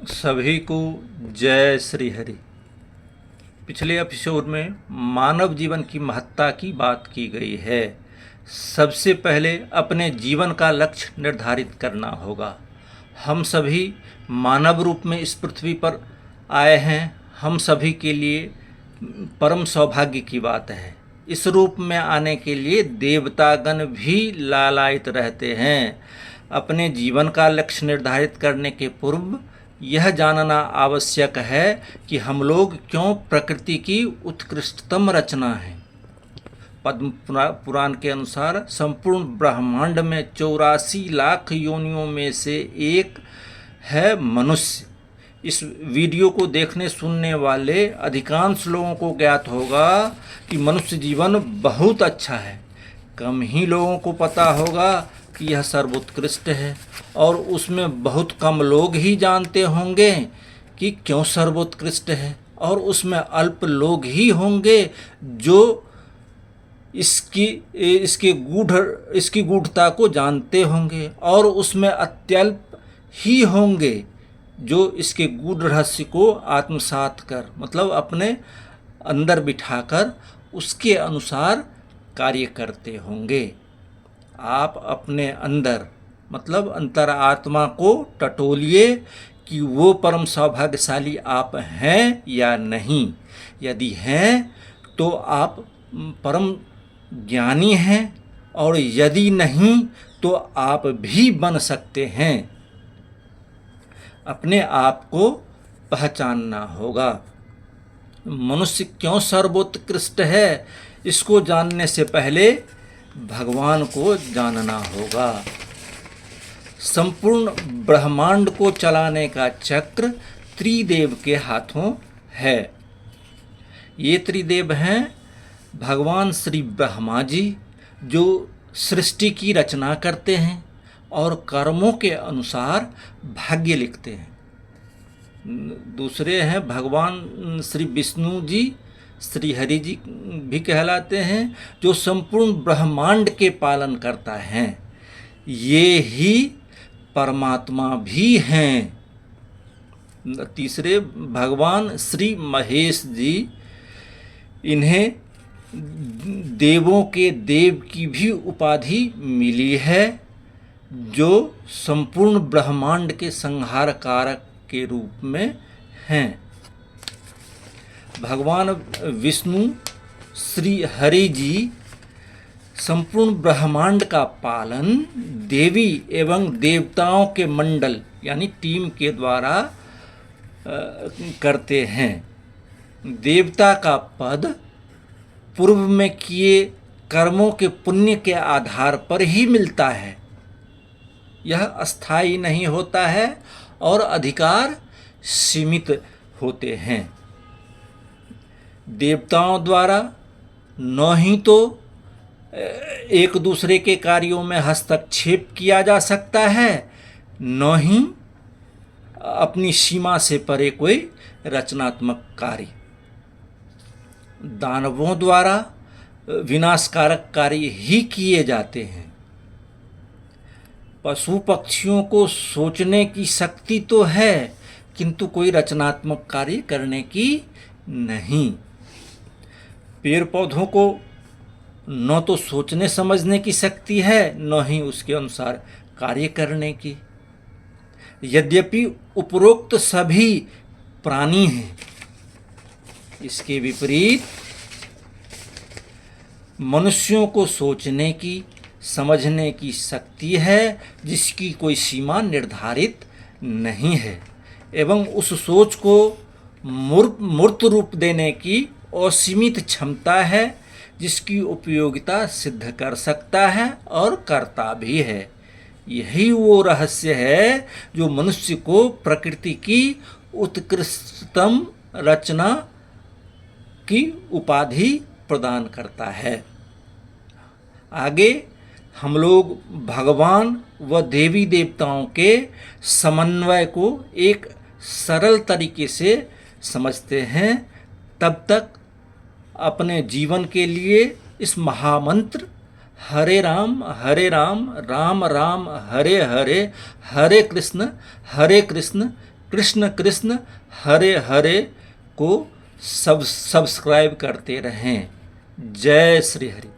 सभी को जय श्री हरि। पिछले एपिसोड में मानव जीवन की महत्ता की बात की गई है। सबसे पहले अपने जीवन का लक्ष्य निर्धारित करना होगा। हम सभी मानव रूप में इस पृथ्वी पर आए हैं। हम सभी के लिए परम सौभाग्य की बात है। इस रूप में आने के लिए देवतागण भी लालायित रहते हैं। अपने जीवन का लक्ष्य निर्धारित करने के पूर्व यह जानना आवश्यक है कि हम लोग क्यों प्रकृति की उत्कृष्टतम रचना हैं। पद्म पुराण के अनुसार संपूर्ण ब्रह्मांड में 84 लाख योनियों में से एक है मनुष्य। इस वीडियो को देखने सुनने वाले अधिकांश लोगों को ज्ञात होगा कि मनुष्य जीवन बहुत अच्छा है। कम ही लोगों को पता होगा कि यह सर्वोत्कृष्ट है, और उसमें बहुत कम लोग ही जानते होंगे कि क्यों सर्वोत्कृष्ट है, और उसमें अल्प लोग ही होंगे जो इसकी गूढ़ता को जानते होंगे, और उसमें अत्यल्प ही होंगे जो इसके गूढ़ रहस्य को आत्मसात कर मतलब अपने अंदर बिठाकर उसके अनुसार कार्य करते होंगे। आप अपने अंदर मतलब अंतरात्मा को टटोलिए कि वो परम सौभाग्यशाली आप हैं या नहीं। यदि हैं तो आप परम ज्ञानी हैं, और यदि नहीं तो आप भी बन सकते हैं। अपने आप को पहचानना होगा। मनुष्य क्यों सर्वोत्कृष्ट है, इसको जानने से पहले भगवान को जानना होगा। संपूर्ण ब्रह्मांड को चलाने का चक्र त्रिदेव के हाथों है। ये त्रिदेव हैं भगवान श्री ब्रह्मा जी, जो सृष्टि की रचना करते हैं और कर्मों के अनुसार भाग्य लिखते हैं। दूसरे हैं भगवान श्री विष्णु जी, श्री हरि जी भी कहलाते हैं, जो संपूर्ण ब्रह्मांड के पालन करता है। ये ही परमात्मा भी हैं। तीसरे भगवान श्री महेश जी, इन्हें देवों के देव की भी उपाधि मिली है, जो संपूर्ण ब्रह्मांड के संहार कारक के रूप में हैं। भगवान विष्णु श्री हरि जी संपूर्ण ब्रह्मांड का पालन देवी एवं देवताओं के मंडल यानी टीम के द्वारा करते हैं। देवता का पद पूर्व में किए कर्मों के पुण्य के आधार पर ही मिलता है। यह अस्थायी नहीं होता है और अधिकार सीमित होते हैं। देवताओं द्वारा न ही तो एक दूसरे के कार्यों में हस्तक्षेप किया जा सकता है, न ही अपनी सीमा से परे कोई रचनात्मक कार्य। दानवों द्वारा विनाशकारक कार्य ही किए जाते हैं। पशु पक्षियों को सोचने की शक्ति तो है, किंतु कोई रचनात्मक कार्य करने की नहीं। पेड़ पौधों को न तो सोचने समझने की शक्ति है, न ही उसके अनुसार कार्य करने की। यद्यपि उपरोक्त सभी प्राणी हैं, इसके विपरीत मनुष्यों को सोचने की समझने की शक्ति है, जिसकी कोई सीमा निर्धारित नहीं है, एवं उस सोच को मूर्त रूप देने की असीमित क्षमता है, जिसकी उपयोगिता सिद्ध कर सकता है और करता भी है। यही वो रहस्य है जो मनुष्य को प्रकृति की उत्कृष्टतम रचना की उपाधि प्रदान करता है। आगे हम लोग भगवान व देवी देवताओं के समन्वय को एक सरल तरीके से समझते हैं। तब तक अपने जीवन के लिए इस महामंत्र हरे राम राम राम हरे हरे, हरे कृष्ण कृष्ण कृष्ण हरे हरे को सब्सक्राइब करते रहें। जय श्री हरि।